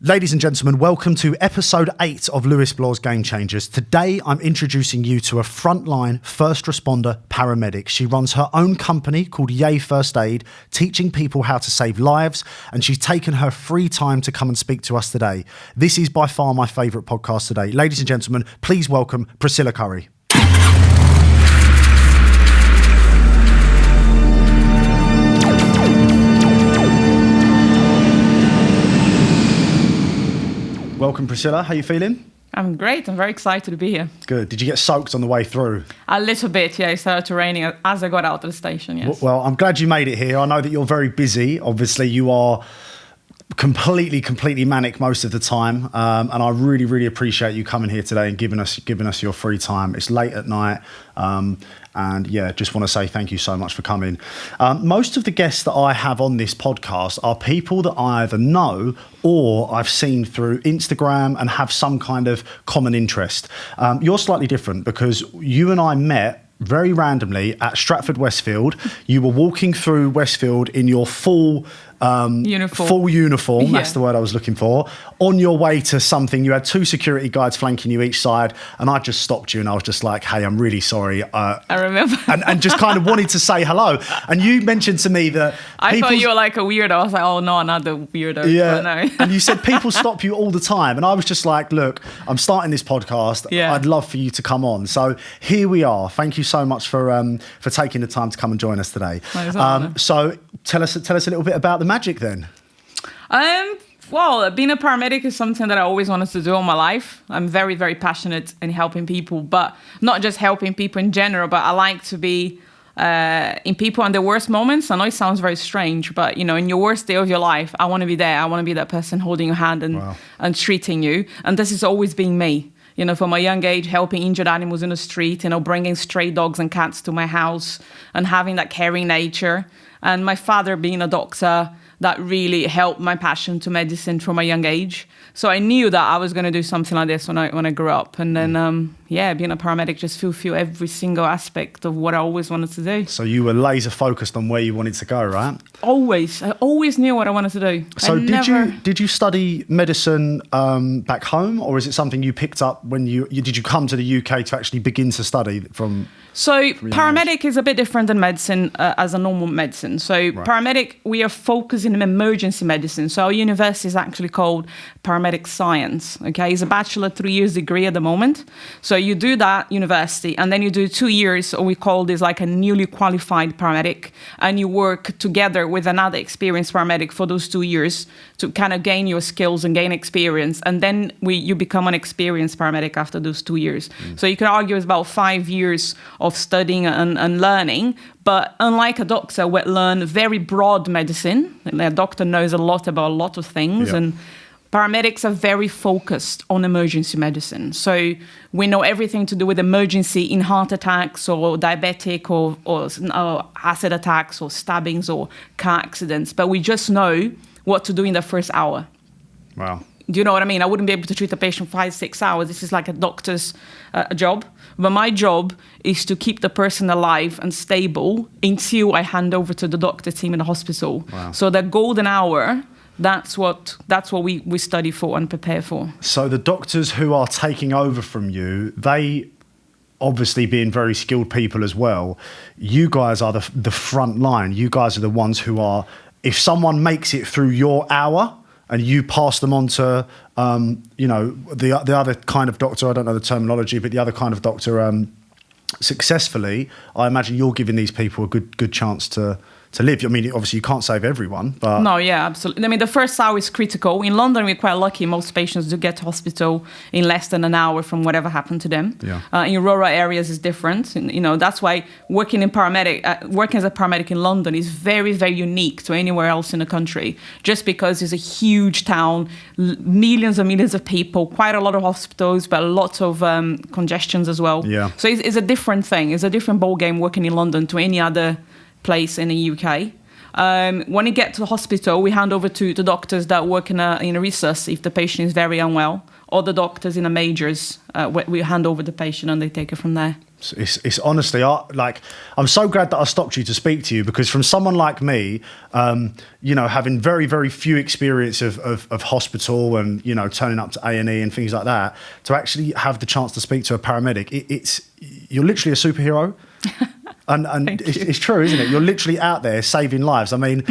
Ladies and gentlemen, welcome to episode 8 of Lewis Blaw's Game Changers. Today, I'm introducing you to a frontline first responder paramedic. She runs her own company called Yay First Aid, teaching people how to save lives, and she's taken her free time to come and speak to us today. This is by far my favourite podcast today. Ladies and gentlemen, please welcome Priscilla Currie. Welcome, Priscilla. How are you feeling? I'm great. I'm very excited to be here. Good. Did you get soaked on the way through? A little bit, yeah. It started to raining as I got out of the station, yes. Well, I'm glad you made it here. I know that you're very busy. Obviously, you are completely manic most of the time. And I really appreciate you coming here today and giving us your free time. It's late at night. And yeah, just want to say thank you so much for coming. Most of the guests that I have on this podcast are people that I either know or I've seen through Instagram and have some kind of common interest. You're slightly different because you and I met very randomly at Stratford Westfield. You were walking through Westfield in your full uniform, that's the word I was looking for, on your way to something. You had 2 security guards flanking you each side, and I just stopped you and I was just like, hey, I'm really sorry. I remember. and just kind of wanted to say hello. And you mentioned to me that I thought you were like a weirdo. I was like, oh no, another weirdo. Yeah. No. And you said people stop you all the time. And I was just like, look, I'm starting this podcast. Yeah. I'd love for you to come on. So here we are. Thank you so much for taking the time to come and join us today. So tell us a little bit about the magic then. Well, being a paramedic is something that I always wanted to do all my life. I'm very passionate in helping people, but not just helping people in general, but I like to be in people in their worst moments. I know it sounds very strange, but you know, in your worst day of your life, I want to be there. I want to be that person holding your hand and treating you. And this has always been me. You know, from a young age, helping injured animals in the street, you know, bringing stray dogs and cats to my house and having that caring nature. And my father being a doctor, that really helped my passion to medicine from a young age. So I knew that I was going to do something like this when I grew up. And then, being a paramedic just fulfilled every single aspect of what I always wanted to do. So you were laser focused on where you wanted to go, right? Always. I always knew what I wanted to do. So did you study medicine back home, or is it something you picked up when did you come to the UK to actually begin to study from? So paramedic is a bit different than medicine as a normal medicine. So paramedic, we are focusing on emergency medicine. So our university is actually called paramedic science. Okay, it's a bachelor 3 years degree at the moment. So you do that university, and then you do 2 years, or we call this like a newly qualified paramedic, and you work together with another experienced paramedic for those 2 years to kind of gain your skills and gain experience. And then you become an experienced paramedic after those 2 years. So you can argue it's about 5 years of studying and learning. But unlike a doctor, we learn very broad medicine. A doctor knows a lot about a lot of things. Yep. And paramedics are very focused on emergency medicine. So we know everything to do with emergency in heart attacks or diabetic or acid attacks or stabbings or car accidents. But we just know what to do in the first hour. Wow. Do you know what I mean? I wouldn't be able to treat a patient 5-6 hours. This is like a doctor's job. But my job is to keep the person alive and stable until I hand over to the doctor team in the hospital. Wow. So the golden hour, that's what we study for and prepare for. So the doctors who are taking over from you, they obviously being very skilled people as well, you guys are the front line. You guys are the ones who are, if someone makes it through your hour, and you pass them on to, the other kind of doctor, I don't know the terminology, but the other kind of doctor successfully, I imagine you're giving these people a good chance to live. I mean, obviously you can't save everyone, but... No, yeah, absolutely. I mean, the first hour is critical. In London, we're quite lucky. Most patients do get to hospital in less than an hour from whatever happened to them. Yeah. In rural areas, it's different. And, that's why working as a paramedic in London is very unique to anywhere else in the country, just because it's a huge town, millions and millions of people, quite a lot of hospitals, but lots of congestions as well. Yeah. So it's a different thing. It's a different ballgame working in London to any other place in the UK. When you get to the hospital, we hand over to the doctors that work in a resus if the patient is very unwell, or the doctors in the majors. We hand over the patient and they take it from there. It's honestly, I'm so glad that I stopped you to speak to you, because from someone like me, having very, very few experience of hospital and, turning up to A&E and things like that, to actually have the chance to speak to a paramedic, you're literally a superhero. and it's true, isn't it? You're literally out there saving lives. I mean,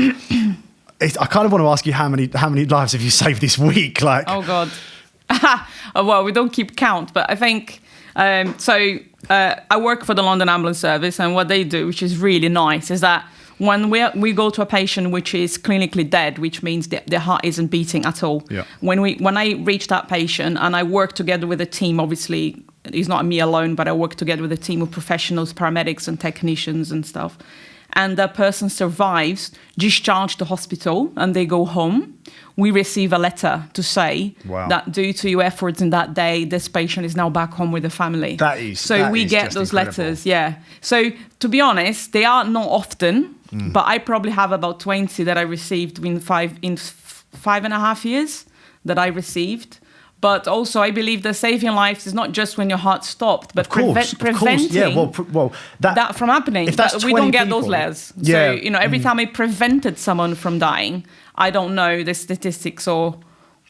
I kind of want to ask you how many lives have you saved this week? Like, oh God. Well, we don't keep count, but I think I work for the London Ambulance Service, and what they do, which is really nice, is that when we go to a patient which is clinically dead, which means their heart isn't beating at all. Yeah. When I reach that patient, and I work together with a team, obviously it's not me alone, but I work together with a team of professionals, paramedics and technicians and stuff. And that person survives, discharged to hospital, and they go home. We receive a letter to say that due to your efforts in that day, this patient is now back home with the family. We get those letters, yeah. So to be honest, they are not often, but I probably have about 20 that I received in 5.5 years that I received. But also, I believe that saving lives is not just when your heart stopped, but preventing that from happening. But we don't get those letters. Yeah. So, every time I prevented someone from dying, I don't know the statistics or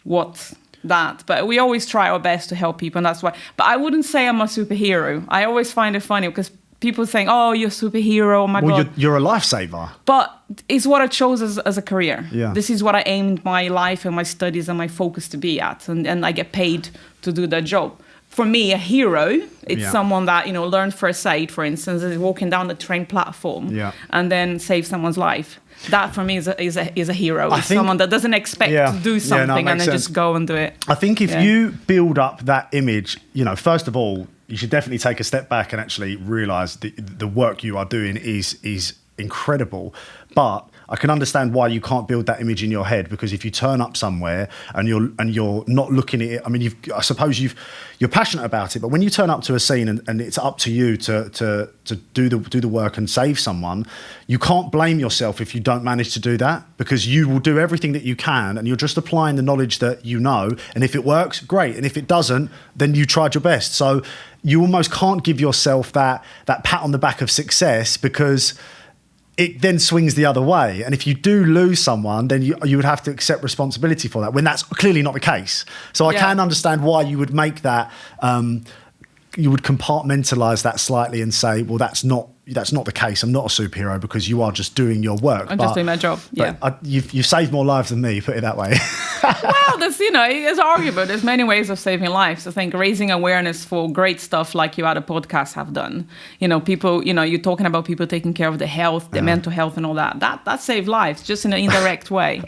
but we always try our best to help people, and that's why. But I wouldn't say I'm a superhero. I always find it funny because people think, oh, you're a superhero, oh my God. You're a lifesaver. But it's what I chose as a career. Yeah. This is what I aimed my life and my studies and my focus to be at. And I get paid to do that job. For me, a hero, it's someone that, learned first aid, for instance, is walking down the train platform and then save someone's life. That for me is a hero. It's someone that doesn't expect to do something and then just go and do it. I think if you build up that image, first of all, you should definitely take a step back and actually realise the work you are doing is incredible. But I can understand why you can't build that image in your head, because if you turn up somewhere and you're not looking at it, I mean, I suppose you're passionate about it, but when you turn up to a scene and it's up to you to do the work and save someone, you can't blame yourself if you don't manage to do that, because you will do everything that you can and you're just applying the knowledge that you know. And if it works, great. And if it doesn't, then you tried your best. So you almost can't give yourself that pat on the back of success, because it then swings the other way. And if you do lose someone, then you would have to accept responsibility for that, when that's clearly not the case. So I can understand why you would make that, you would compartmentalize that slightly and say, well, that's not the case. I'm not a superhero, because you are just doing your work. I'm just doing my job. Yeah. You've saved more lives than me, put it that way. Well, there's argument. There's many ways of saving lives. I think raising awareness for great stuff like you at a podcast have done. People, you're talking about people taking care of their health, their mental health and all that. That saves lives just in an indirect way.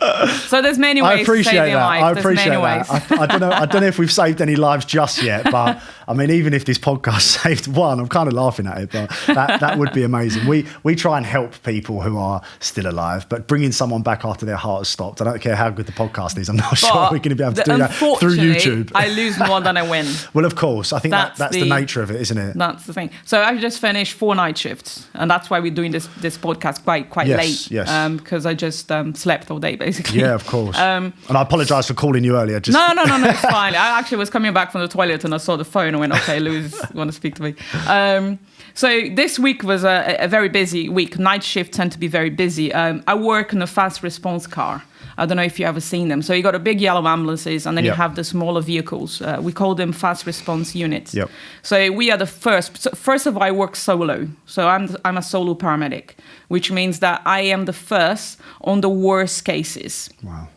So there's many ways of saving lives. I appreciate that. I don't know if we've saved any lives just yet, but I mean, even if this podcast saved one, I'm kind of laughing at it, but that would be amazing. We try and help people who are still alive, but bringing someone back after their heart has stopped, I don't care how good the podcast is, I'm not sure we're going to be able to do that through YouTube. I lose more than I win. Well, of course. I think that's the nature of it, isn't it? That's the thing. So I've just finished 4 night shifts, and that's why we're doing this podcast quite late. Yes. Because I just slept all day, basically. Yeah, of course. And I apologise for calling you earlier. No, it's fine. I actually was coming back from the toilet and I saw the phone and went, okay, Louis, you want to speak to me? So this week was a very busy week. Night shifts tend to be very busy. I work in a fast response car. I don't know if you've ever seen them. So you got a big yellow ambulances, and then you have the smaller vehicles. We call them fast response units. Yep. So we are the first. So first of all, I work solo. So I'm a solo paramedic, which means that I am the first on the worst cases. Wow.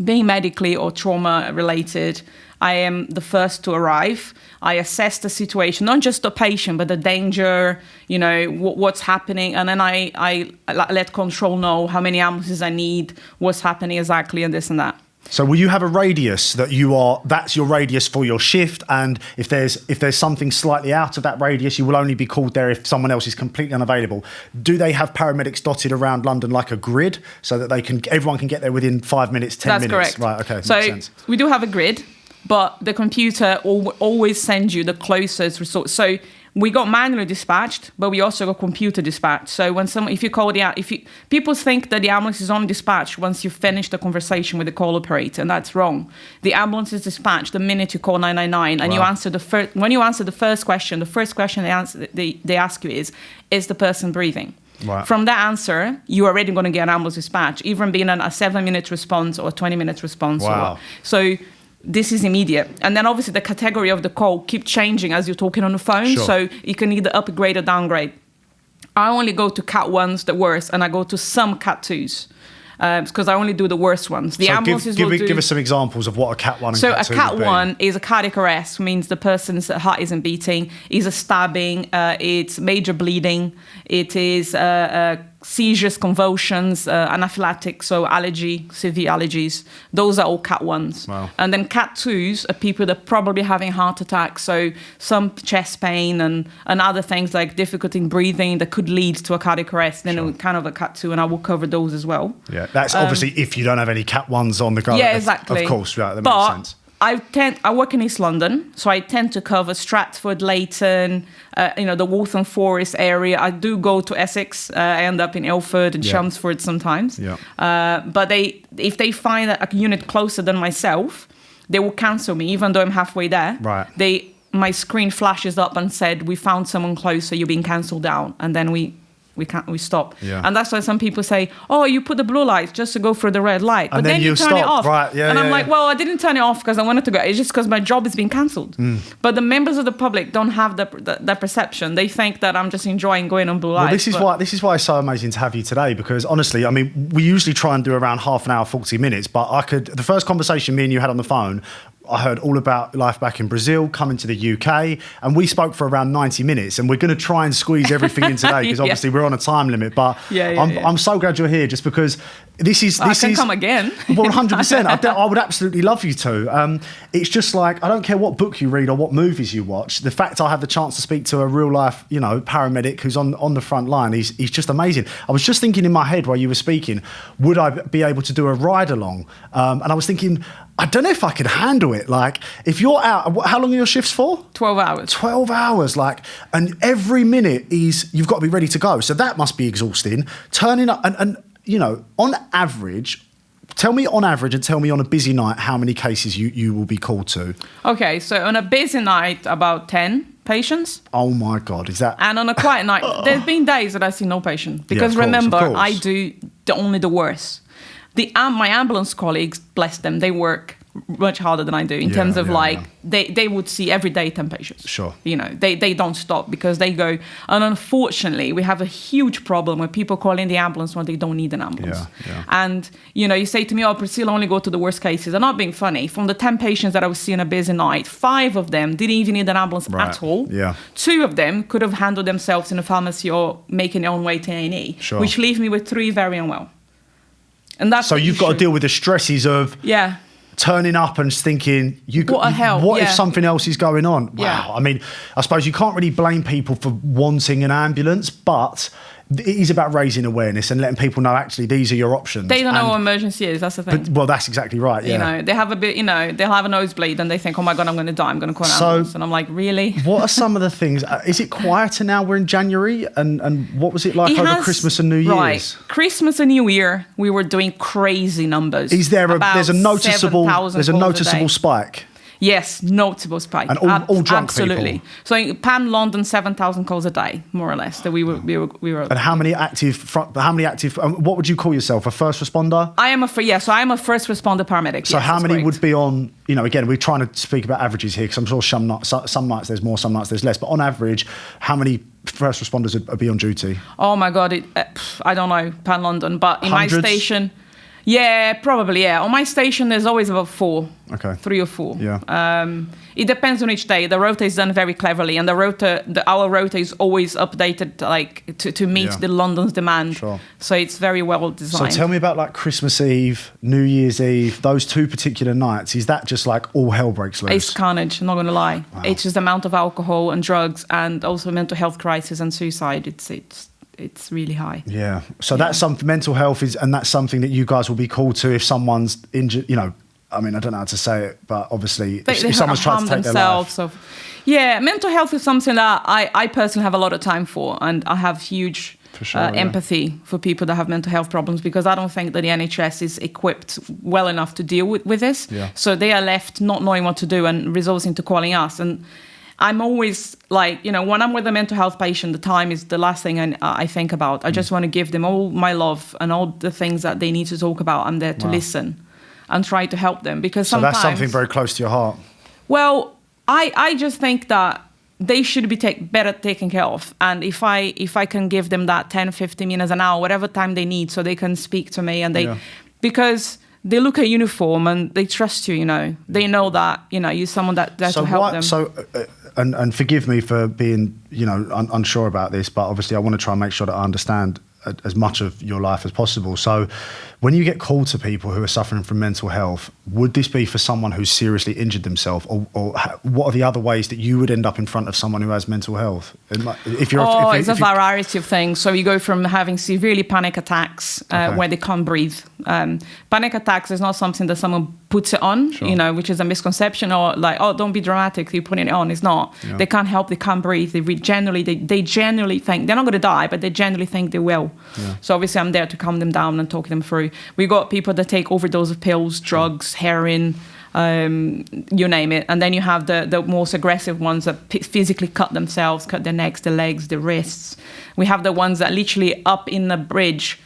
Being medically or trauma related, I am the first to arrive. I assess the situation, not just the patient, but the danger, what's happening. And then I let control know how many ambulances I need, what's happening exactly, and this and that. So will you have a radius that's your radius for your shift? And if there's something slightly out of that radius, you will only be called there if someone else is completely unavailable. Do they have paramedics dotted around London like a grid, so that everyone can get there within 5 minutes, 10 minutes? That's correct. Right, okay, so makes sense. We do have a grid, but the computer always sends you the closest resource. So we got manually dispatched, but we also got computer dispatched. So when people think that the ambulance is only dispatched once you finish the conversation with the call operator, and that's wrong. The ambulance is dispatched the minute you call 999, and you answer when you answer the first question they ask you is the person breathing? Right. From that answer, you're already going to get an ambulance dispatch, even being a 7-minute response or a 20-minute response. Wow. So this is immediate. And then obviously the category of the call keep changing as you're talking on the phone. Sure. So you can either upgrade or downgrade. I only go to Cat 1s, the worst, and I go to some Cat 2s. Because I only do the worst ones. The ambulances give us some examples of what a Cat 1 and Cat 2 So a Cat would be. 1 is a cardiac arrest, means the person's heart isn't beating, is a stabbing, it's major bleeding, it is seizures, convulsions, anaphylactic, so severe allergies. Those are all Cat 1s. Wow. And then Cat 2s are people that are probably having heart attacks, so some chest pain and other things like difficulty in breathing that could lead to a cardiac arrest. Then kind of a Cat 2, and I will cover those as well. Yeah, that's obviously if you don't have any Cat 1s on the go. Yeah, exactly. Of course, right, that makes sense. I work in East London, so I tend to cover Stratford, Leighton, the Waltham Forest area. I do go to Essex. I end up in Ilford and Chelmsford sometimes. Yeah. But if they find a unit closer than myself, they will cancel me, even though I'm halfway there. Right. My screen flashes up and said, "We found someone closer. You're being cancelled down," and then we stop. Yeah. And that's why some people say, "Oh, you put the blue light just to go through the red light," but and then you turn it off. Right. Yeah, and I'm like, well, I didn't turn it off because I wanted to go. It's just because my job is being cancelled. But the members of the public don't have that perception. They think that I'm just enjoying going on blue light. Well, this is why it's so amazing to have you today, because honestly, I mean, we usually try and do around half an hour, 40 minutes, but the first conversation me and you had on the phone, I heard all about life back in Brazil, coming to the UK, and we spoke for around 90 minutes, and we're going to try and squeeze everything in today because obviously we're on a time limit, but I'm so glad you're here just because this is... I can come again. Well, 100%. I would absolutely love you to. It's just like, I don't care what book you read or what movies you watch, the fact I have the chance to speak to a real life, paramedic who's on the front line, he's just amazing. I was just thinking in my head while you were speaking, would I be able to do a ride along? And I was thinking, I don't know if I could handle it. Like, if you're out, how long are your shifts for? 12 hours. 12 hours, and every minute you've got to be ready to go. So that must be exhausting. Turning up, and on average, tell me on average and tell me on a busy night how many cases you will be called to. Okay, so on a busy night, about 10 patients. Oh my God, is that... And on a quiet night, there's been days that I see no patient. Because remember, I do only the worst. My ambulance colleagues, bless them, they work much harder than I do in terms of they would see every day 10 patients. Sure. They don't stop because they go. And unfortunately, we have a huge problem with people calling the ambulance when they don't need an ambulance. Yeah. And, you say to me, "Oh, Priscilla, only go to the worst cases." I'm not being funny. From the 10 patients that I was seeing a busy night, 5 of them didn't even need an ambulance at all. Yeah. 2 of them could have handled themselves in a pharmacy or making their own way to A&E, which leave me with 3 very unwell. And that's so you've got to deal with the stresses of turning up and thinking, what if something else is going on? Wow. Yeah. I mean, I suppose you can't really blame people for wanting an ambulance, but it is about raising awareness and letting people know actually these are your options. They don't know what emergency is. That's the thing. Well, that's exactly right. Yeah. They have a bit. They'll have a nosebleed and they think, "Oh my God, I'm going to die. I'm going to call an ambulance." And I'm like, really? What are some of the things? Is it quieter now? We're in January, and what was it like over Christmas and New Year's? Right, Christmas and New Year, we were doing crazy numbers. Is there there's a noticeable spike? Yes, notable spike. And all drunk absolutely. people. So in Pan London, 7,000 calls a day, more or less. That we were. And how many active? What would you call yourself? A first responder? I am a first responder paramedic. So how many would be on? Again, we're trying to speak about averages here because I'm sure some nights there's more, some nights there's less. But on average, how many first responders would be on duty? Oh my God, I don't know, Pan London, but in Hundreds? my station. Yeah, probably, yeah. On my station, there's always about 4. Okay. 3 or 4. Yeah. It depends on each day. The rota is done very cleverly, and our rota is always updated to meet the London's demand. Sure. So it's very well designed. So tell me about Christmas Eve, New Year's Eve, those 2 particular nights. Is that just all hell breaks loose? It's carnage, I'm not going to lie. Wow. It's just the amount of alcohol and drugs and also mental health crisis and suicide. It's really high. Yeah. So that's something, mental health is, and that's something that you guys will be called to if someone's injured, I mean, I don't know how to say it, but obviously, they if someone's trying to take their life. Mental health is something that I personally have a lot of time for, and I have huge empathy for people that have mental health problems, because I don't think that the NHS is equipped well enough to deal with this. Yeah. So they are left not knowing what to do and resorting to calling us. And I'm always like, when I'm with a mental health patient, the time is the last thing I think about. I just want to give them all my love and all the things that they need to talk about. I'm there to listen and try to help them, because sometimes... So that's something very close to your heart. Well, I just think that they should be better taken care of. And if I can give them that 10, 15 minutes, an hour, whatever time they need, so they can speak to me, and because they look at uniform and they trust you, They know that, you're someone that to help them. So, and forgive me for being, unsure about this, but obviously I want to try and make sure that I understand as much of your life as possible. So when you get called to people who are suffering from mental health, would this be for someone who's seriously injured themselves, or what are the other ways that you would end up in front of someone who has mental health? It's a variety of things. So you go from having severely panic attacks where they can't breathe. Panic attacks is not something that someone puts it on, which is a misconception, or like, oh, don't be dramatic, you put it on. It's not. Yeah. They can't help, they can't breathe. They generally think, they're not going to die, but they generally think they will. Yeah. So obviously I'm there to calm them down and talk them through. We got people that take overdose of pills, drugs, heroin, you name it. And then you have the most aggressive ones that physically cut themselves, cut their necks, their legs, their wrists. We have the ones that literally up in the bridge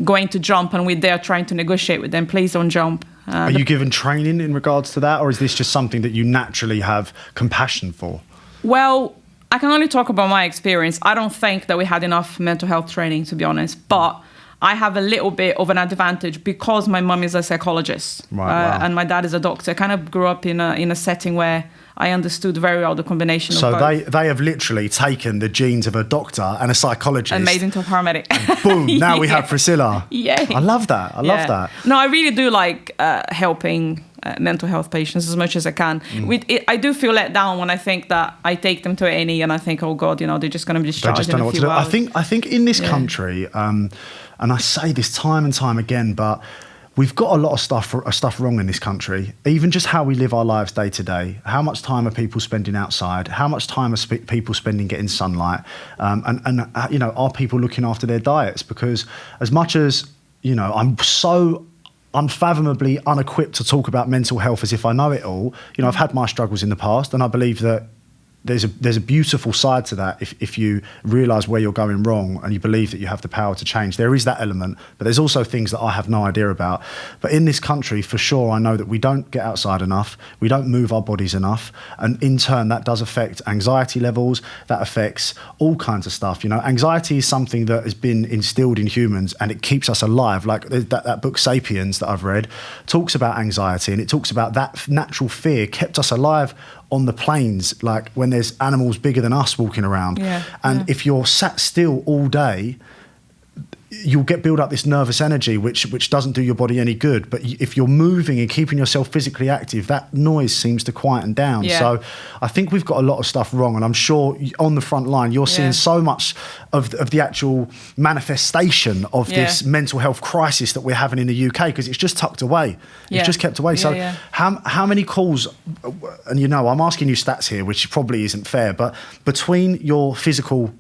going to jump, and we're there trying to negotiate with them. Please don't jump. Are you given training in regards to that, or is this just something that you naturally have compassion for? Well, I can only talk about my experience. I don't think that we had enough mental health training, to be honest, but I have a little bit of an advantage because my mum is a psychologist and my dad is a doctor. I kind of grew up in a setting where I understood very well the combination of both. So they have literally taken the genes of a doctor and a psychologist. And made into a paramedic. Boom, now we have Priscilla. Yeah. I love that. I love that. No, I really do like helping mental health patients as much as I can. I do feel let down when I think that I take them to A&E and I think, oh God, they're just going to be discharged. They just don't know what to do. I think in this country, and I say this time and time again, but we've got a lot of stuff wrong in this country. Even just how we live our lives day to day. How much time are people spending outside? How much time are people spending getting sunlight? And are people looking after their diets? Because as much as, I'm so unfathomably unequipped to talk about mental health as if I know it all. I've had my struggles in the past, and I believe that there's a beautiful side to that if you realise where you're going wrong and you believe that you have the power to change. There is that element, but there's also things that I have no idea about. But in this country, for sure, I know that we don't get outside enough, we don't move our bodies enough, and in turn that does affect anxiety levels, that affects all kinds of stuff. Anxiety is something that has been instilled in humans and it keeps us alive. Like that book Sapiens that I've read talks about anxiety, and it talks about that natural fear kept us alive on the plains, like when there's animals bigger than us walking around. If you're sat still all day, you'll build up this nervous energy, which doesn't do your body any good. But if you're moving and keeping yourself physically active, that noise seems to quieten down. Yeah. So I think we've got a lot of stuff wrong. And I'm sure on the front line, you're seeing so much of the actual manifestation of this mental health crisis that we're having in the UK, because it's just tucked away. It's just kept away. So how many calls, and I'm asking you stats here, which probably isn't fair, but between your physical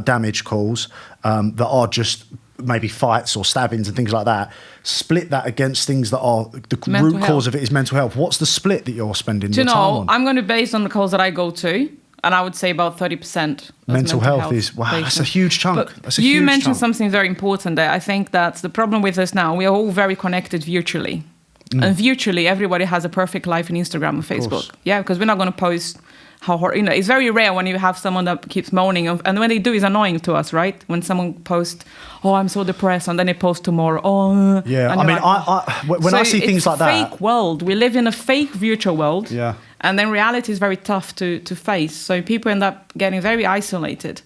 damage calls that are just maybe fights or stabbings and things like that, split that against things that are the root cause of it is mental health. What's the split that you're spending your time on? I'm going to base on the calls that I go to, and I would say about 30% mental health is, wow, that's a huge chunk. You mentioned something very important there. I think that's the problem with us now. We are all very connected virtually. And virtually, everybody has a perfect life on Instagram and Facebook. Yeah, because we're not going to post it's very rare when you have someone that keeps moaning, and when they do, it's annoying to us, right? When someone posts, "Oh, I'm so depressed," and then they post tomorrow, "Oh." Yeah, I mean, when I see things like that, it's a fake world. We live in a fake virtual world. Yeah, and then reality is very tough to face. So people end up getting very isolated.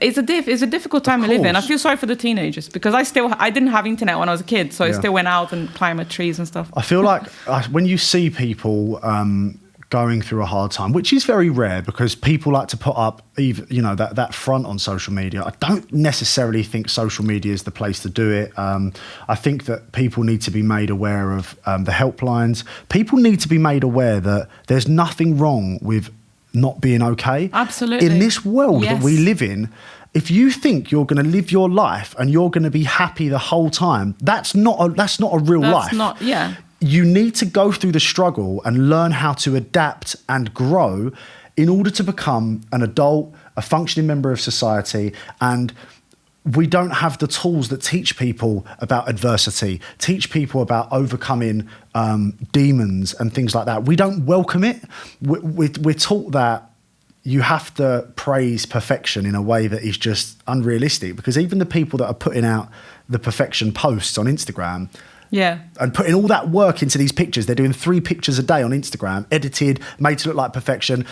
It's a difficult time to live in. I feel sorry for the teenagers because I didn't have internet when I was a kid, so I still went out and climbed trees and stuff. I feel like when you see people going through a hard time, which is very rare because people like to put up that front on social media. I don't necessarily think social media is the place to do it. I think that people need to be made aware of the helplines. People need to be made aware that there's nothing wrong with not being okay. Absolutely. In this world that we live in, if you think you're going to live your life and you're going to be happy the whole time, that's not a real life. You need to go through the struggle and learn how to adapt and grow in order to become an adult, a functioning member of society. And we don't have the tools that teach people about adversity, teach people about overcoming demons and things like that. We don't welcome it. We're taught that you have to praise perfection in a way that is just unrealistic, because even the people that are putting out the perfection posts on Instagram and putting all that work into these pictures, they're doing 3 pictures a day on Instagram, edited, made to look like perfection.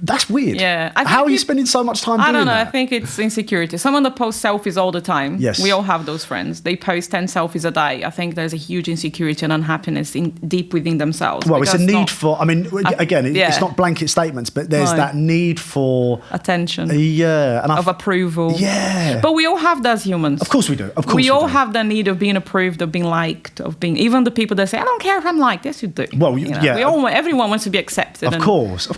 That's weird. Yeah. How are you spending so much time doing that? I don't know. I think it's insecurity. Someone that posts selfies all the time. Yes. We all have those friends. They post 10 selfies a day. I think there's a huge insecurity and unhappiness deep within themselves. Well, it's a need for, it's not blanket statements, but there's that need for attention. And of approval. Yeah. But we all have that as humans. Of course we do. Of course we all have the need of being approved, of being liked, of being, even the people that say, I don't care if I'm liked. Yes, you do. Well, everyone wants to be accepted. Of course.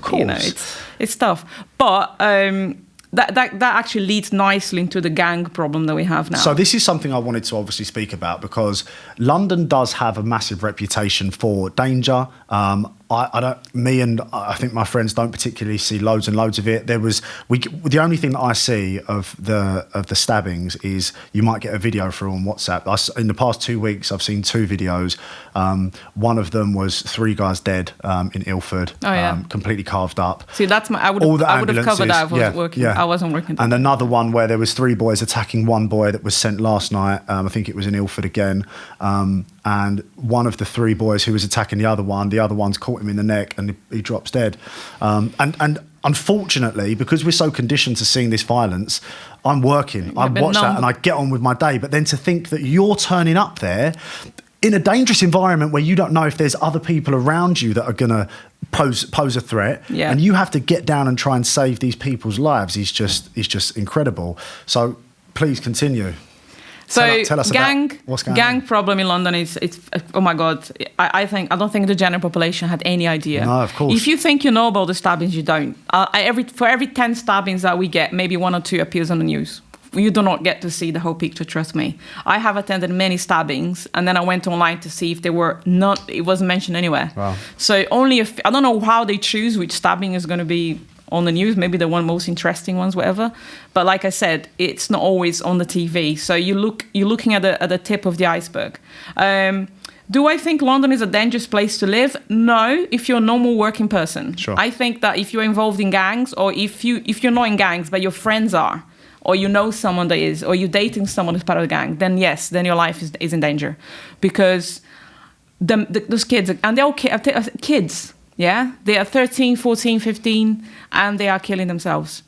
It's tough. But that actually leads nicely into the gang problem that we have now. So this is something I wanted to obviously speak about, because London does have a massive reputation for danger. I think my friends don't particularly see loads and loads of it. The only thing that I see of the stabbings is you might get a video through on WhatsApp. In the past 2 weeks, I've seen 2 videos. One of them was 3 guys dead in Ilford, completely carved up. See, I would have covered that if I was working. I wasn't working. And another one where there was 3 boys attacking one boy that was sent last night. I think it was in Ilford again. And one of the 3 boys who was attacking the other one's caught him in the neck and he drops dead. And unfortunately, because we're so conditioned to seeing this violence, I'm working. I watch that and I get on with my day. But then to think that you're turning up there in a dangerous environment where you don't know if there's other people around you that are going to pose a threat, and you have to get down and try and save these people's lives is just incredible. So please continue. So tell us about what's going on. Gang problem in London is oh my God. I don't think the general population had any idea. No, of course. If you think you know about the stabbings, you don't. For every 10 stabbings that we get, maybe 1 or 2 appears on the news. You do not get to see the whole picture, trust me. I have attended many stabbings, and then I went online to see if it wasn't mentioned anywhere. Wow. So I don't know how they choose which stabbing is going to be on the news, maybe the most interesting ones, whatever. But like I said, it's not always on the TV. So you're looking at the tip of the iceberg. Do I think London is a dangerous place to live? No, if you're a normal working person. Sure. I think that if you're involved in gangs, or if you're not in gangs, but your friends are, or you know someone that is, or you're dating someone who's part of the gang, then yes, then your life is in danger. Because those kids, and they're all kids, yeah? They are 13, 14, 15, and they are killing themselves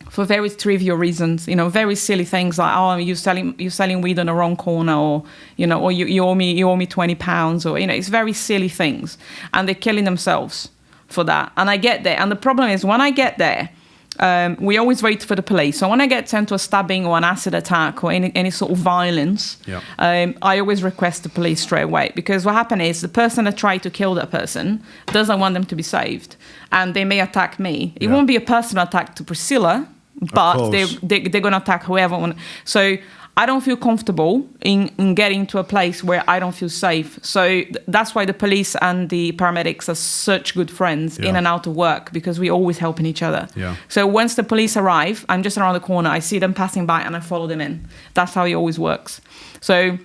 for very trivial reasons, very silly things like, oh, you're selling weed on the wrong corner, or, or you owe me £20, or, it's very silly things. And they're killing themselves for that. And I get there. And the problem is, when I get there, we always wait for the police. So when I get sent to a stabbing or an acid attack or any sort of violence, I always request the police straight away, because what happens is the person that tried to kill that person doesn't want them to be saved, and they may attack me. It won't be a personal attack to Priscilla, but they're going to attack whoever. So I don't feel comfortable in getting to a place where I don't feel safe. So that's why the police and the paramedics are such good friends in and out of work, because we're always helping each other. Yeah. So once the police arrive, I'm just around the corner, I see them passing by and I follow them in. That's how it always works. So...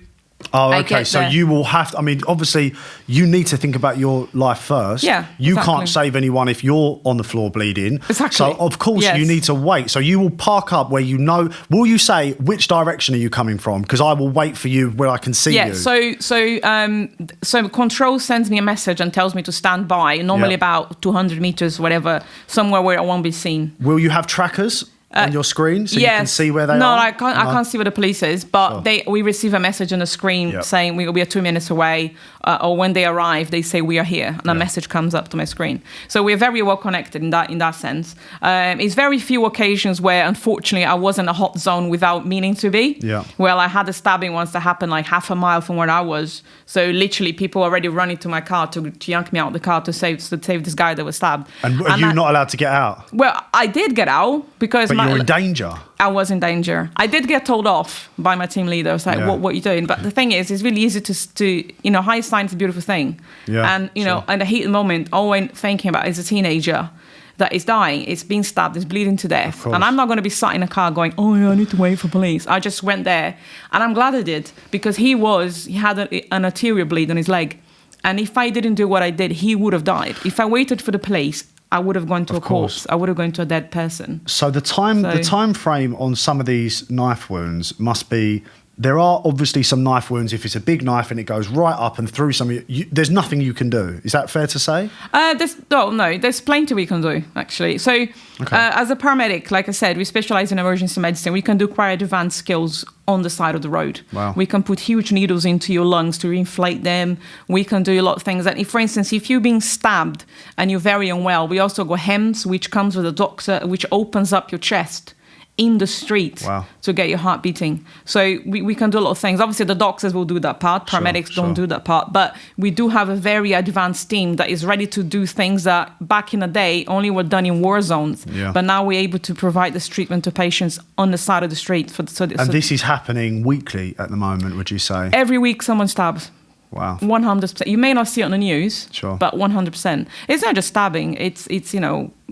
Oh, okay. So you will have to, obviously, you need to think about your life first. Yeah, You can't save anyone if you're on the floor bleeding. Exactly. So, of course, you need to wait. So you will park up where you know. Will you say, which direction are you coming from? Because I will wait for you where I can see you. So control sends me a message and tells me to stand by, normally about 200 meters, whatever, somewhere where I won't be seen. Will you have trackers? on your screen, so you can see where they are? No, I can't see where the police is, but we receive a message on the screen saying we are 2 minutes away, or when they arrive, they say we are here, and a message comes up to my screen. So we're very well connected in that sense. It's very few occasions where, unfortunately, I was in a hot zone without meaning to be. Yeah. Well, I had a stabbing once that happened like half a mile from where I was. So literally, people already running to my car to yank me out of the car to save this guy that was stabbed. And are you not allowed to get out? Well, I did get out because you're in danger. I was in danger. I did get told off by my team leader. I was like, what are you doing? But the thing is, it's really easy to hindsight is a beautiful thing. Yeah, and, in the heat of the moment, all I'm thinking about is a teenager that is dying, it's being stabbed, it's bleeding to death. And I'm not going to be sat in a car going, oh, yeah, I need to wait for police. I just went there. And I'm glad I did, because he had an arterial bleed on his leg. And if I didn't do what I did, he would have died. If I waited for the police, I would have gone to a corpse. I would have gone to a dead person. So the time frame on some of these knife wounds must be. There are obviously some knife wounds. If it's a big knife and it goes right up and through some of you, there's nothing you can do. Is that fair to say? There's plenty we can do, actually. So as a paramedic, like I said, we specialize in emergency medicine. We can do quite advanced skills on the side of the road. Wow. We can put huge needles into your lungs to reinflate them. We can do a lot of things. And for instance, if you're being stabbed and you're very unwell, we also go HEMS, which comes with a doctor, which opens up your chest in the street to get your heart beating. So we can do a lot of things. Obviously, the doctors will do that part. Paramedics don't do that part. But we do have a very advanced team that is ready to do things that back in the day only were done in war zones. Yeah. But now we're able to provide this treatment to patients on the side of the street. This is happening weekly at the moment, would you say? Every week someone stabs. Wow. 100%. You may not see it on the news, but 100%. It's not just stabbing. It's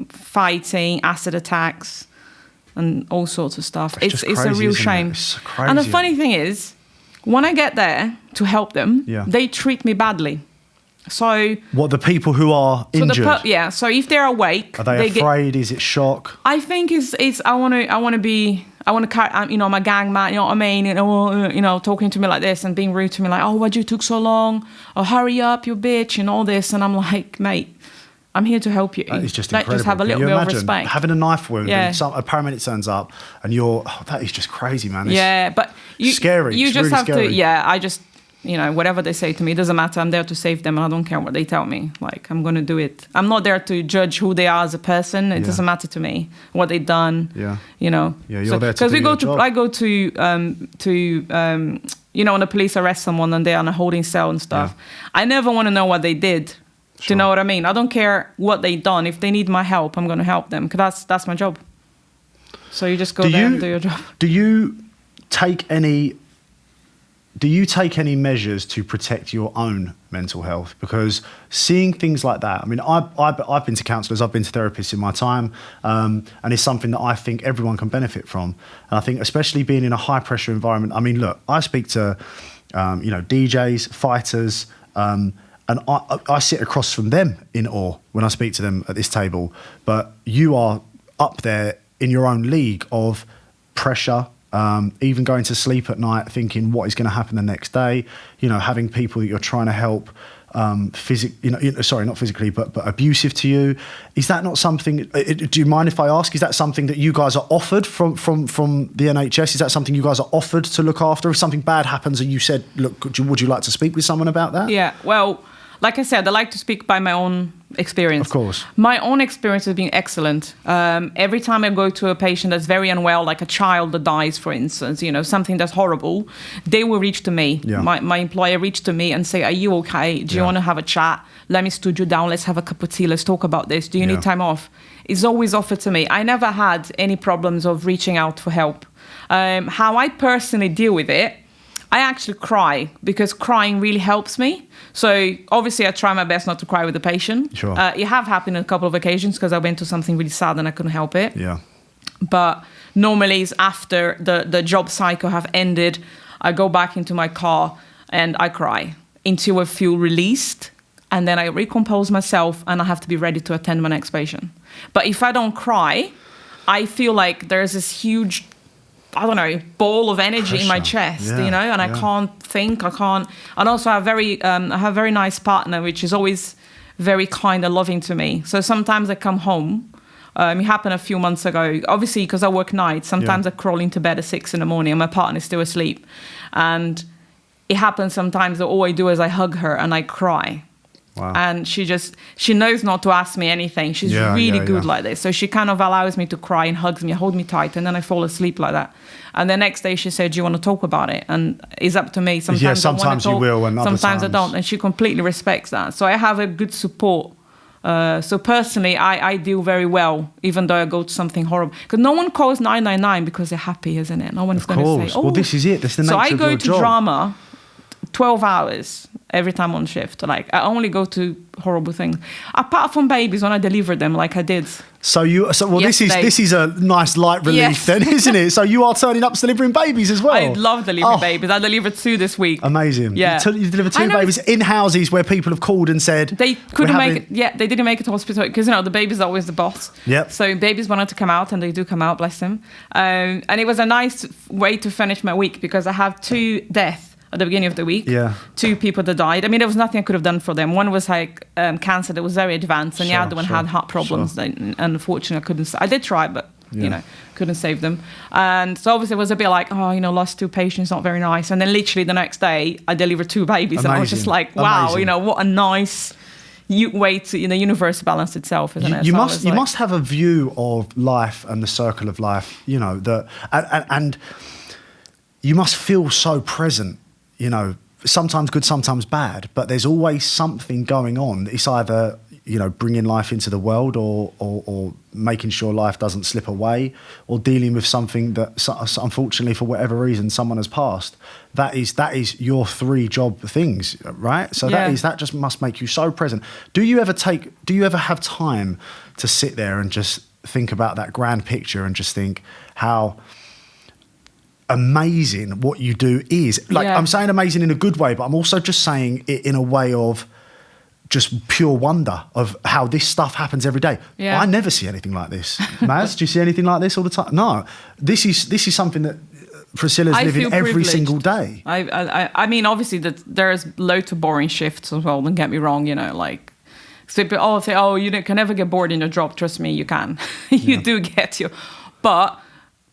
fighting, acid attacks, and all sorts of stuff. It's crazy, a real shame. It's crazy. And the funny thing is, when I get there to help them, they treat me badly. So the people who are injured? So if they're awake, are they afraid? Is it shock? I think I want to carry, I'm a gang man, you know what I mean? Talking to me like this and being rude to me like, oh, why'd you took so long? Oh, hurry up, you bitch, and all this. And I'm like, mate, I'm here to help you. That is just incredible. Just have a little bit of respect. Having a knife wound and a paramedic turns up and that is just crazy, man. It's but scary. You it's just really have scary. I just, whatever they say to me, it doesn't matter. I'm there to save them and I don't care what they tell me. Like, I'm going to do it. I'm not there to judge who they are as a person. It doesn't matter to me what they've done. Yeah. Yeah, you're there to do your job. I go to when the police arrest someone and they're on a holding cell and stuff. Yeah. I never want to know what they did. Do you know what I mean? I don't care what they've done. If they need my help, I'm going to help them because that's my job. So you just go there and do your job. Do you take any measures to protect your own mental health? Because seeing things like that, I mean, I've been to counsellors, I've been to therapists in my time, and it's something that I think everyone can benefit from. And I think especially being in a high pressure environment, I mean, look, I speak to, DJs, fighters, and I sit across from them in awe when I speak to them at this table. But you are up there in your own league of pressure, even going to sleep at night thinking what is going to happen the next day, having people that you're trying to help, not physically, but abusive to you. Is that not something, do you mind if I ask, is that something that you guys are offered from the NHS? Is that something you guys are offered to look after? If something bad happens and you said, look, would you like to speak with someone about that? Yeah, well, like I said, I like to speak by my own experience. Of course. My own experience has been excellent. Every time I go to a patient that's very unwell, like a child that dies, for instance, something that's horrible, they will reach to me. Yeah. My employer reached to me and say, are you okay? Do you want to have a chat? Let me stood you down. Let's have a cup of tea. Let's talk about this. Do you need time off? It's always offered to me. I never had any problems of reaching out for help. How I personally deal with it, I actually cry because crying really helps me. So obviously I try my best not to cry with the patient. Sure. It have happened on a couple of occasions because I went to something really sad and I couldn't help it. Yeah. But normally it's after the job cycle have ended, I go back into my car and I cry until I feel released. And then I recompose myself and I have to be ready to attend my next patient. But if I don't cry, I feel like there's this huge, ball of energy in my chest, and I can't think, And also I have a very nice partner, which is always very kind and loving to me. So sometimes I come home It happened a few months ago. Obviously, because I work nights, sometimes I crawl into bed at 6 a.m. and my partner's still asleep. And it happens sometimes that all I do is I hug her and I cry. Wow. And she knows not to ask me anything. She's really good like this. So she kind of allows me to cry and hugs me, hold me tight, and then I fall asleep like that. And the next day she said, do you want to talk about it? And it's up to me. Sometimes you will and other sometimes times I don't. And she completely respects that. So I have a good support. So personally, I deal very well, even though I go to something horrible. Because no one calls 999 because they're happy, isn't it? No one's going to say, oh. Well, this is it. That's the nature of your job. So I go to drama 12 hours every time on shift. Like, I only go to horrible things. Apart from babies, when I deliver them, like I did. This is a nice light relief then, isn't it? So you are turning up delivering babies as well. I love delivering babies. I delivered 2 this week. Amazing. Yeah. You delivered 2 babies in houses where people have called and said they couldn't make it. Yeah, they didn't make it to hospital because the baby's always the boss. Yep. So babies wanted to come out, and they do come out, bless them. And it was a nice way to finish my week because I have 2 deaths at the beginning of the week. Yeah. 2 people that died. I mean, there was nothing I could have done for them. One was like cancer that was very advanced, and the other one had heart problems. And unfortunately, I couldn't. I did try, but couldn't save them. And so obviously, it was a bit like, lost 2 patients, not very nice. And then literally the next day, I delivered 2 babies, Amazing. and I was just like, wow, Amazing. What a nice way to the universe balance itself, isn't it? You must have a view of life and the circle of life. And you must feel so present. Sometimes good, sometimes bad, but there's always something going on. It's either, bringing life into the world or making sure life doesn't slip away or dealing with something that, unfortunately, for whatever reason, someone has passed. That is your 3 job things, right? So that just must make you so present. Do you ever have time to sit there and just think about that grand picture and just think how amazing what you do is? I'm saying amazing in a good way, but I'm also just saying it in a way of just pure wonder of how this stuff happens every day. I never see anything like this. Maz, do you see anything like this all the time? No, this is something that Priscilla's living every single day. I mean, obviously there's loads of boring shifts as well, don't get me wrong, so people all say, you can never get bored in your job. Trust me, you can. You do get but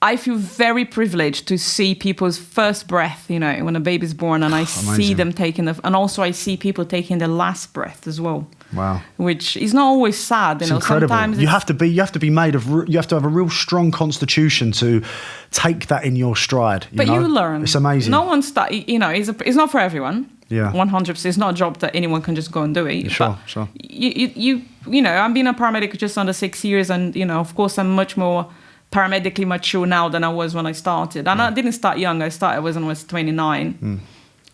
I feel very privileged to see people's first breath, when a baby's born, and I see them and also I see people taking their last breath as well. Wow. Which is not always sad, It's incredible. Sometimes you have to have a real strong constitution to take that in your stride. You learn. It's amazing. No one it's not for everyone. Yeah. 100%. It's not a job that anyone can just go and do it. Sure. I've been a paramedic just under 6 years, and of course I'm much more paramedically mature now than I was when I started. And I didn't start young. I started when I was 29.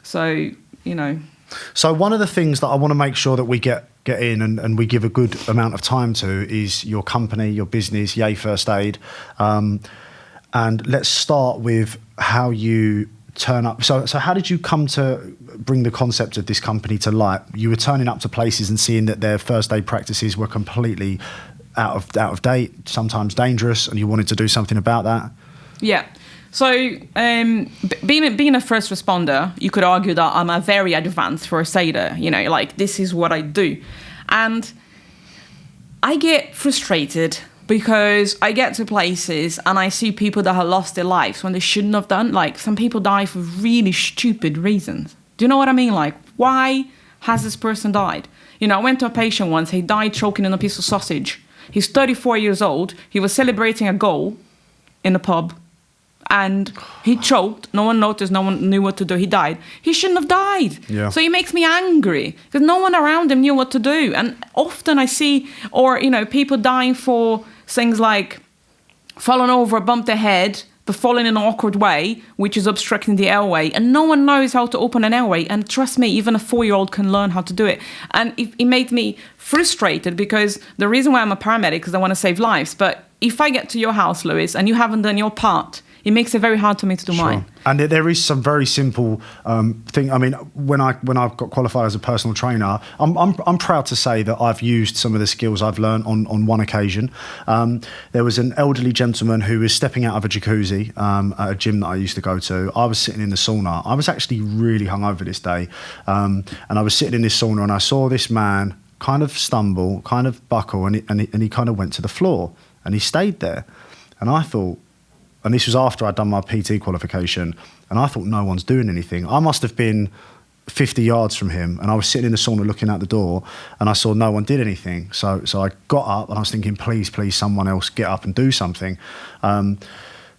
So, So one of the things that I want to make sure that we get in and we give a good amount of time to is your company, your business, Yay First Aid. And let's start with how you turn up. So how did you come to bring the concept of this company to light? You were turning up to places and seeing that their first aid practices were completely out of date, sometimes dangerous, and you wanted to do something about that? Yeah. So being a first responder, you could argue that I'm a very advanced first aider, this is what I do. And I get frustrated because I get to places and I see people that have lost their lives when they shouldn't have done. Like, some people die for really stupid reasons. Do you know what I mean? Like, why has this person died? I went to a patient once, he died choking on a piece of sausage. He's 34 years old. He was celebrating a goal in a pub, and he choked. No one noticed. No one knew what to do. He died. He shouldn't have died. Yeah. So it makes me angry because no one around him knew what to do. And often I see, people dying for things like falling over, bumped their head, but falling in an awkward way, which is obstructing the airway. And no one knows how to open an airway. And trust me, even a 4-year-old can learn how to do it. And it made me frustrated because the reason why I'm a paramedic is I want to save lives. But if I get to your house, Lewis, and you haven't done your part, it makes it very hard for me to do mine. And there is some very simple thing. I mean, when I got qualified as a personal trainer, I'm proud to say that I've used some of the skills I've learned on one occasion. There was an elderly gentleman who was stepping out of a jacuzzi at a gym that I used to go to. I was sitting in the sauna. I was actually really hungover this day, and I was sitting in this sauna and I saw this man kind of stumble, kind of buckle, and he kind of went to the floor. And he stayed there. And I thought, and this was after I'd done my PT qualification, and I thought no one's doing anything. I must have been 50 yards from him, and I was sitting in the sauna looking out the door, and I saw no one did anything. So I got up, and I was thinking, please, someone else get up and do something.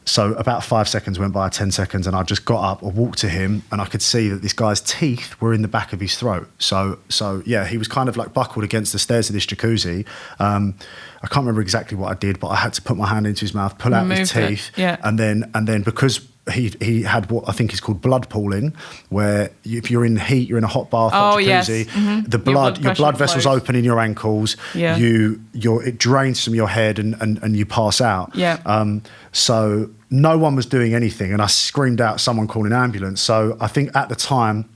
So about 5 seconds went by, 10 seconds, and I just got up, I walked to him, and I could see that this guy's teeth were in the back of his throat. So yeah, he was kind of like buckled against the stairs of this jacuzzi. I can't remember exactly what I did, but I had to put my hand into his mouth, pull out his teeth, and then because he had what I think is called blood pooling, where if you're in heat, you're in a hot bath, hot jacuzzi, your blood vessels open in your ankles, it drains from your head and you pass out. So no one was doing anything, and I screamed out, someone call an ambulance. So I think at the time,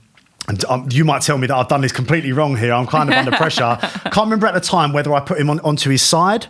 and you might tell me that I've done this completely wrong here, I'm kind of under pressure. Can't remember at the time whether I put him onto his side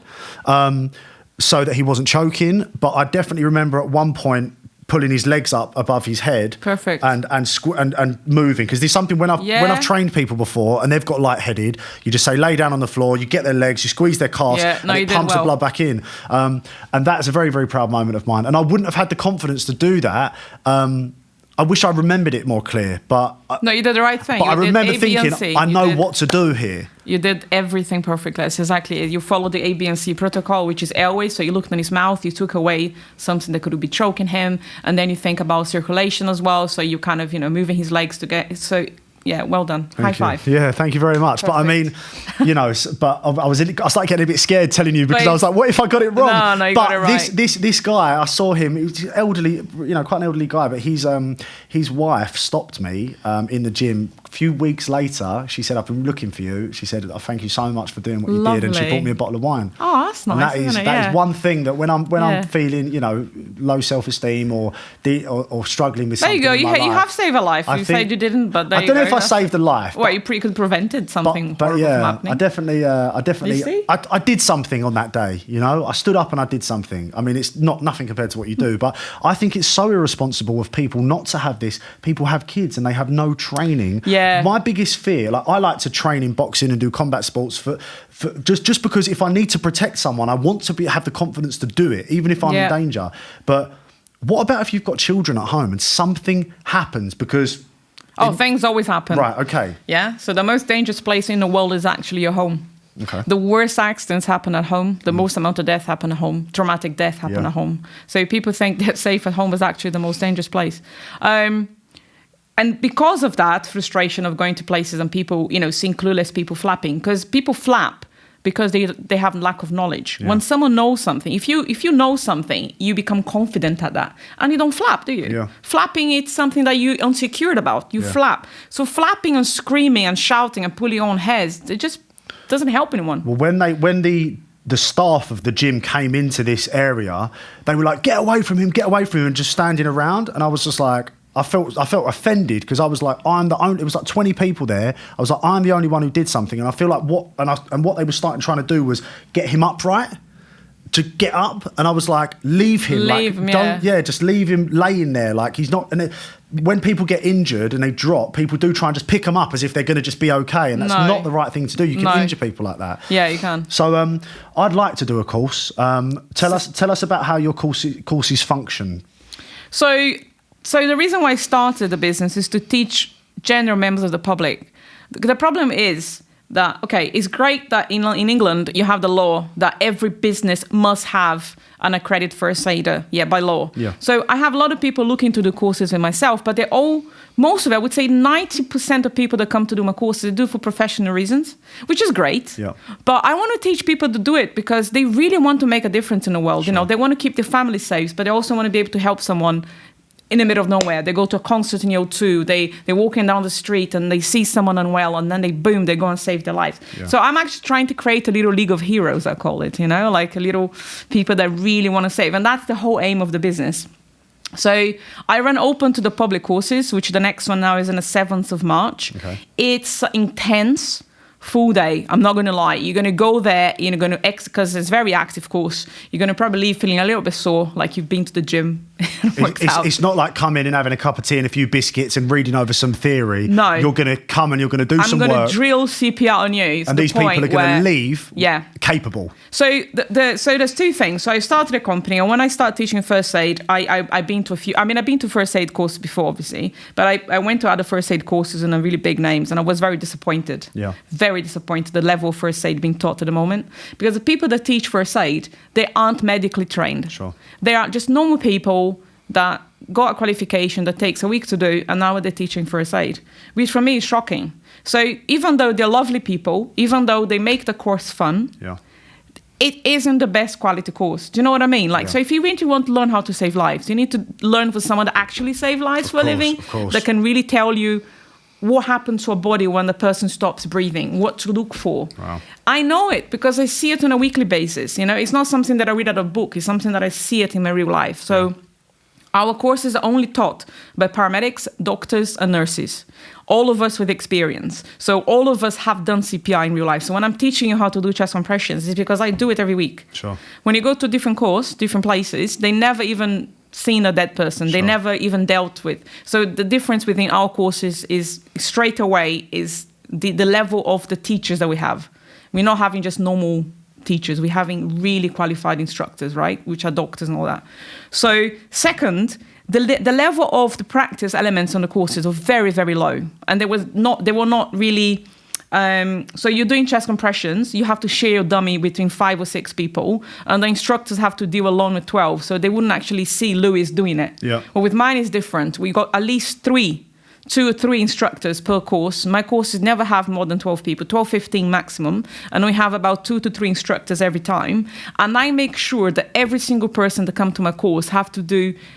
so that he wasn't choking, but I definitely remember at one point pulling his legs up above his head. Perfect. And moving, because there's something when I've trained people before and they've got lightheaded, you just say lay down on the floor, you get their legs, you squeeze their calves, and it pumps the blood back in. And that's a very, very proud moment of mine. And I wouldn't have had the confidence to do that. I wish I remembered it more clear, but no, you did the right thing. But I remember thinking, I know what to do here. You did everything perfectly. That's exactly it. You followed the A, B, and C protocol, which is airway. So you looked in his mouth, you took away something that could be choking him, and then you think about circulation as well. So you kind of, moving his legs to get. So yeah, well done. High five. Yeah, thank you very much. Perfect. But I mean, I started getting a bit scared telling you because I was like, what if I got it wrong? No, you got it right. This guy, I saw him, he was elderly, quite an elderly guy, but his wife stopped me in the gym. A few weeks later, she said, I've been looking for you. She said, thank you so much for doing what you did. And she bought me a bottle of wine. Oh, that's nice. And that is one thing that when I'm feeling, low self-esteem or struggling with something. There you go. You have saved a life. You said you didn't, but I don't know if I saved a life. Well, you could prevented something horrible from happening. I definitely I did something on that day. I stood up and I did something. I mean, it's nothing compared to what you do, but I think it's so irresponsible of people not to have this. People have kids and they have no training. Yeah. My biggest fear, I like to train in boxing and do combat sports for just because if I need to protect someone, I want to have the confidence to do it, even if I'm in danger. But what about if you've got children at home and something happens because... things always happen. Right, okay. Yeah, so the most dangerous place in the world is actually your home. Okay. The worst accidents happen at home. The most amount of death happen at home. Traumatic death happen at home. So people think that safe at home is actually the most dangerous place. And because of that frustration of going to places and people, seeing clueless people flapping, because people flap because they have lack of knowledge. Yeah. When someone knows something, if you know something, you become confident at that. And you don't flap, do you? Yeah. Flapping, it's something that you're insecure about. You flap. So flapping and screaming and shouting and pulling on heads, it just doesn't help anyone. Well, when the staff of the gym came into this area, they were like, get away from him, and just standing around. And I was just like, I felt offended because I was like, it was like 20 people there. I was like, I'm the only one who did something. And I feel like what they were trying to do was get him upright, to get up. And I was like, leave him. Just leave him laying there. Like he's not. And when people get injured and they drop, people do try and just pick them up as if they're going to just be okay. And that's not the right thing to do. You can injure people like that. Yeah, you can. So I'd like to do a course. Tell us about how your courses function. So the reason why I started the business is to teach general members of the public. The problem is that, it's great that in England you have the law that every business must have an accredited first aider, by law. Yeah. So I have a lot of people looking to do courses with myself, but most of it, I would say 90% of people that come to do my courses, they do for professional reasons, which is great. Yeah. But I want to teach people to do it because they really want to make a difference in the world. Sure. They want to keep their family safe, but they also want to be able to help someone in the middle of nowhere. They go to a concert in O2, they're walking down the street and they see someone unwell and then they go and save their life. Yeah. So I'm actually trying to create a little league of heroes, I call it, like a little people that really want to save. And that's the whole aim of the business. So I run open to the public courses, which the next one now is on the 7th of March. Okay. It's intense. full day. I'm not going to lie. You're going to go there, you're going to because it's very active course. You're going to probably leave feeling a little bit sore, like you've been to the gym. It's not like coming and having a cup of tea and a few biscuits and reading over some theory. No. You're going to come and you're going to do some work. I'm going to drill CPR on you. And these people are going to leave capable. So so there's two things. So I started a company, and when I started teaching first aid, I've been to a few. I mean, I've been to first aid courses before, obviously, but I went to other first aid courses and really big names, and I was very disappointed. Yeah. Very disappointed the level of first aid being taught at the moment, because the people that teach first aid, they aren't medically trained. Sure. They are just normal people that got a qualification that takes a week to do, and now they're teaching first aid, which for me is shocking. So even though they're lovely people, even though they make the course fun, it isn't the best quality course. Do you know what I mean? So if you really want to learn how to save lives, you need to learn from someone that actually saves lives for a living, that can really tell you what happens to a body when the person stops breathing, what to look for. Wow. I know it because I see it on a weekly basis. It's not something that I read out of a book. It's something that I see it in my real life. So our courses are only taught by paramedics, doctors, and nurses. All of us with experience. So all of us have done CPR in real life. So when I'm teaching you how to do chest compressions, it's because I do it every week. Sure. When you go to different course, different places, they never even seen a dead person. Sure. They never even dealt with. So the difference within our courses is straight away is the level of the teachers that we have. We're not having just normal teachers. We're having really qualified instructors, right? Which are doctors and all that. So second, the level of the practice elements on the courses are very, very low. And they were not really... so you're doing chest compressions, you have to share your dummy between 5 or 6 people, and the instructors have to deal alone with 12, so they wouldn't actually see Louis doing it. Yeah. Well, with mine it's different. We got at least 2 or 3 instructors per course. My courses never have more than 12 people, 12, 15 maximum, and we have about 2 to 3 instructors every time. And I make sure that every single person that come to my course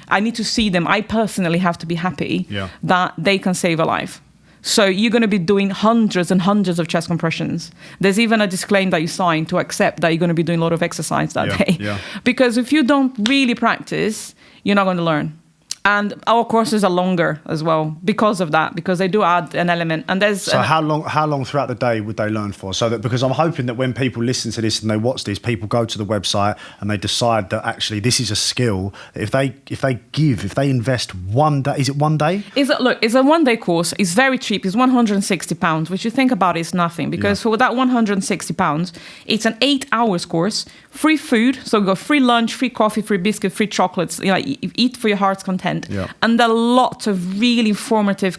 I need to see them. I personally have to be happy that they can save a life. So you're going to be doing hundreds and hundreds of chest compressions. There's even a disclaimer that you sign to accept that you're going to be doing a lot of exercise that day. Yeah. Because if you don't really practice, you're not going to learn. And our courses are longer as well because of that, because they do add an element. And there's how long throughout the day would they learn for? So that, because I'm hoping that when people listen to this and they watch this, people go to the website and they decide that actually this is a skill. If they invest 1 day, is it 1 day? It's a 1 day course. It's very cheap. It's £160, which you think about is nothing, because for that £160, it's an 8 hours course, free food. So you got free lunch, free coffee, free biscuit, free chocolates. You eat for your heart's content. And a lot of really informative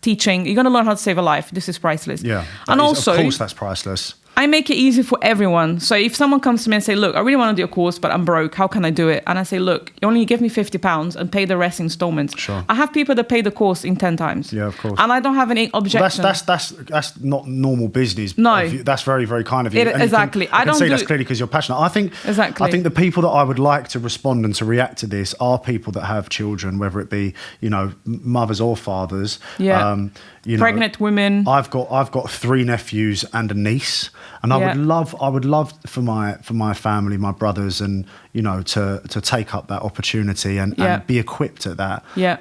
teaching. You're going to learn how to save a life. This is priceless. Yeah. And also, of course, that's priceless. I make it easy for everyone. So if someone comes to me and say, look, I really want to do a course, but I'm broke. How can I do it? And I say, look, you only give me £50 and pay the rest in installments. Sure. I have people that pay the course in 10 times. Yeah, of course. And I don't have any objection. Well, that's not normal business. No. That's very, very kind of you. Exactly. I can see that's clearly because you're passionate. I think the people that I would like to respond and to react to this are people that have children, whether it be, mothers or fathers. Yeah. Pregnant women. I've got 3 nephews and a niece, and I would love for my family, my brothers, and to take up that opportunity and be equipped at that. Yeah.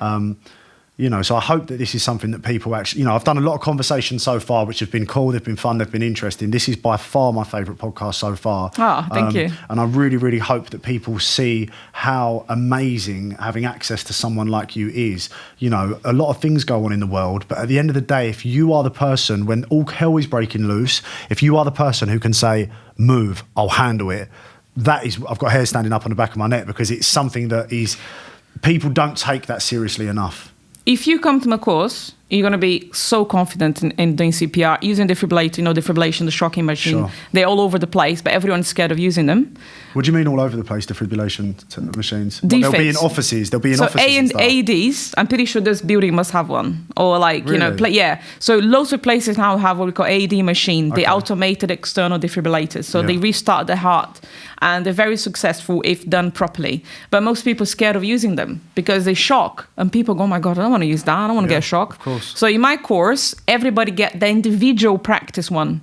So I hope that this is something that people actually, I've done a lot of conversations so far, which have been cool, they've been fun, they've been interesting. This is by far my favourite podcast so far. Oh, thank you. And I really, really hope that people see how amazing having access to someone like you is. A lot of things go on in the world, but at the end of the day, if you are the person, when all hell is breaking loose, if you are the person who can say, move, I'll handle it, I've got hair standing up on the back of my neck, because it's something that people don't take that seriously enough. If you come to my course, you're going to be so confident in doing CPR, using defibrillator, defibrillation, the shocking machine. Sure. They're all over the place, but everyone's scared of using them. What do you mean all over the place, defibrillation machines? They'll be in offices. They'll be in offices. So AEDs, I'm pretty sure this building must have one. Or really? So loads of places now have what we call AED machine, the automated external defibrillators. So they restart the heart, and they're very successful if done properly. But most people are scared of using them because they shock, and people go, oh my God, I don't want to use that. I don't want to get a shock. Of course. course. So in my course, everybody get the individual practice one.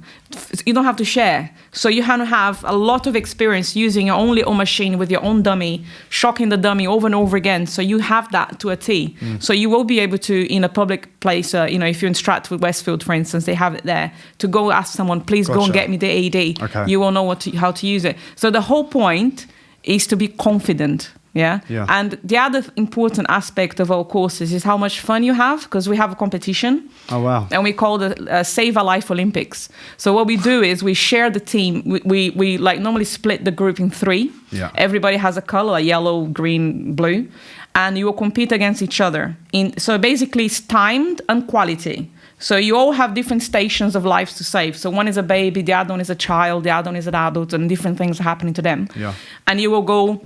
You don't have to share. So you have a lot of experience using your own little machine with your own dummy, shocking the dummy over and over again. So you have that to a T. So you will be able to, in a public place, if you're in Stratford Westfield, for instance, they have it there, to go ask someone, please go and get me the AED. Okay. You will know how to use it. So the whole point is to be confident. Yeah. And the other important aspect of our courses is how much fun you have, because we have a competition. Oh, wow. And we call it Save a Life Olympics. So what we do is we share the team. We like normally split the group in 3. Yeah. Everybody has a color, yellow, green, blue. And you will compete against each other. So basically it's timed and quality. So you all have different stations of lives to save. So one is a baby, the other one is a child, the other one is an adult, and different things are happening to them. Yeah. And you will go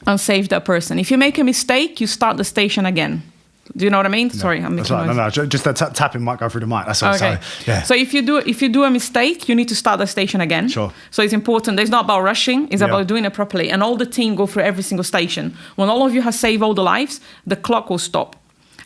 and save that person. If you make a mistake, you start the station again. Do you know what I mean? Sorry, I'm making noise. No, just that tapping might go through the mic. That's all. Okay. Yeah. So if you do a mistake, you need to start the station again. Sure. So it's important. It's not about rushing. It's about doing it properly. And all the team go through every single station. When all of you have saved all the lives, the clock will stop.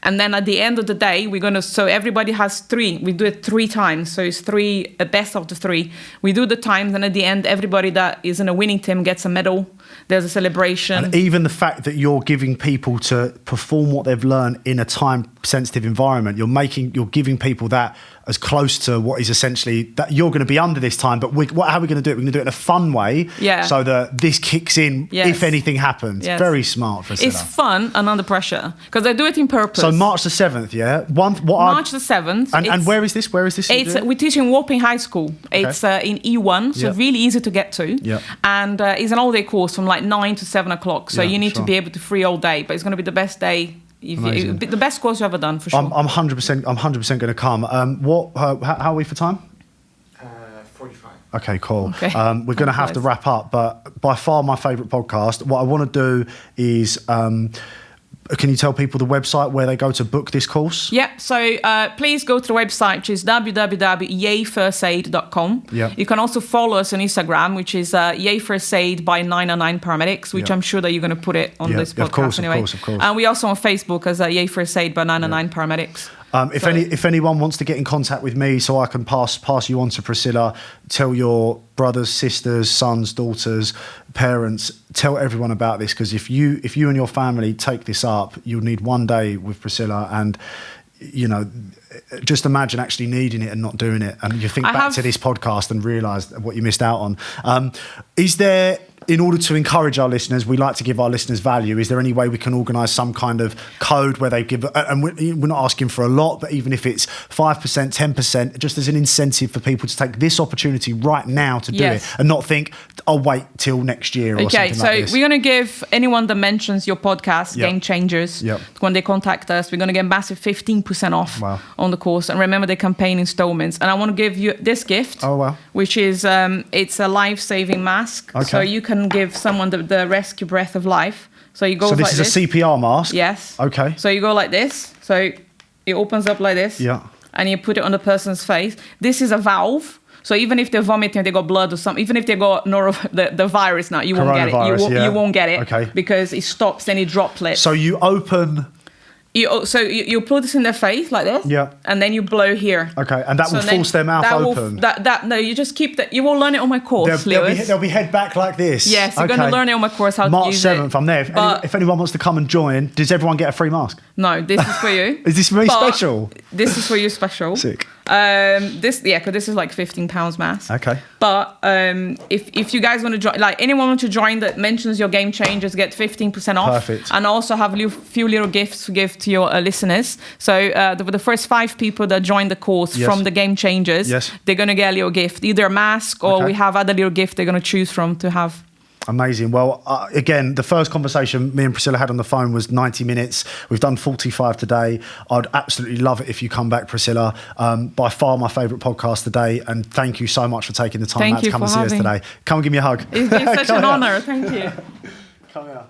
And then at the end of the day, so everybody has 3. We do it 3 times. So it's 3, a best of the 3. We do the times, and at the end, everybody that is in a winning team gets a medal. There's a celebration. And even the fact that you're giving people to perform what they've learned in a time-sensitive environment, you're giving people that as close to what is essentially that you're going to be under this time, but how are we going to do it? We're going to do it in a fun way, so that this kicks in if anything happens. Yes. Very smart, Priscilla. It's fun and under pressure, because I do it in purpose. So March the 7th, yeah? March the 7th. And where is this? Where is this? We teach in Wapping High School. Okay. It's in E1, so really easy to get to. Yeah. And it's an all-day course from like 9 to 7 o'clock, so you need to be able to free all day, but it's going to be the best day. The best course you've ever done, for sure. I'm 100%. I'm 100% going to come. How are we for time? 45. Okay, cool. Okay. We're going to have to wrap up, but by far my favourite podcast. What I want to do is, can you tell people the website where they go to book this course? Yeah, so please go to the website, which is www.yayfirstaid.com. Yeah. You can also follow us on Instagram, which is Yay First Aid by 909 Paramedics, which I'm sure that you're going to put it on this podcast anyway. Of course. And we also on Facebook as Yay First Aid by 909 Paramedics. If anyone wants to get in contact with me so I can pass you on to Priscilla, tell your brothers, sisters, sons, daughters, parents, tell everyone about this, because if you and your family take this up, you'll need one day with Priscilla, and just imagine actually needing it and not doing it, and you think back to this podcast and realise what you missed out on. Is there, in order to encourage our listeners, we like to give our listeners value. Is there any way we can organise some kind of code where they give, and we're not asking for a lot, but even if it's 5%, 10%, just as an incentive for people to take this opportunity right now to do it, and not think, I'll wait till next year or something like this. Okay, so we're going to give anyone that mentions your podcast, Game Changers, when they contact us, we're going to get massive 15% off on the course. And remember, they can pay in installments. And I want to give you this gift, which is, it's a life-saving mask. Okay. So you can give someone the rescue breath of life. So you go like this. So this is a CPR mask? Yes. Okay. So you go like this. So it opens up like this. Yeah. And you put it on the person's face. This is a valve. So even if they're vomiting, they got blood or something, even if they got the virus now, you won't get it. You won't get it because it stops any droplets. So you open... You put this in their face like this, and then you blow here. Okay, and that will force their mouth open. No, you just keep that. You will learn it on my course, Lewis. They'll be head back like this. Yes, you're going to learn it on my course how March to use it. March 7th, I'm there. If anyone wants to come and join, does everyone get a free mask? No, this is for you. Is this for me special? This is for you special. Sick. Because this is like £15 mask. Okay. But if you guys want to join, like anyone want to join that mentions your Game Changers, get 15% off. Perfect. And also have a few little gifts to give to your listeners. So the first 5 people that join the course from the Game Changers, they're going to get a little gift, either a mask or we have other little gift they're going to choose from to have. Amazing. Well, again, the first conversation me and Priscilla had on the phone was 90 minutes. We've done 45 today. I'd absolutely love it if you come back, Priscilla. By far my favourite podcast today. And thank you so much for taking the time out to come and see us today. Come and give me a hug. It's been such an honour. Thank you. Come here.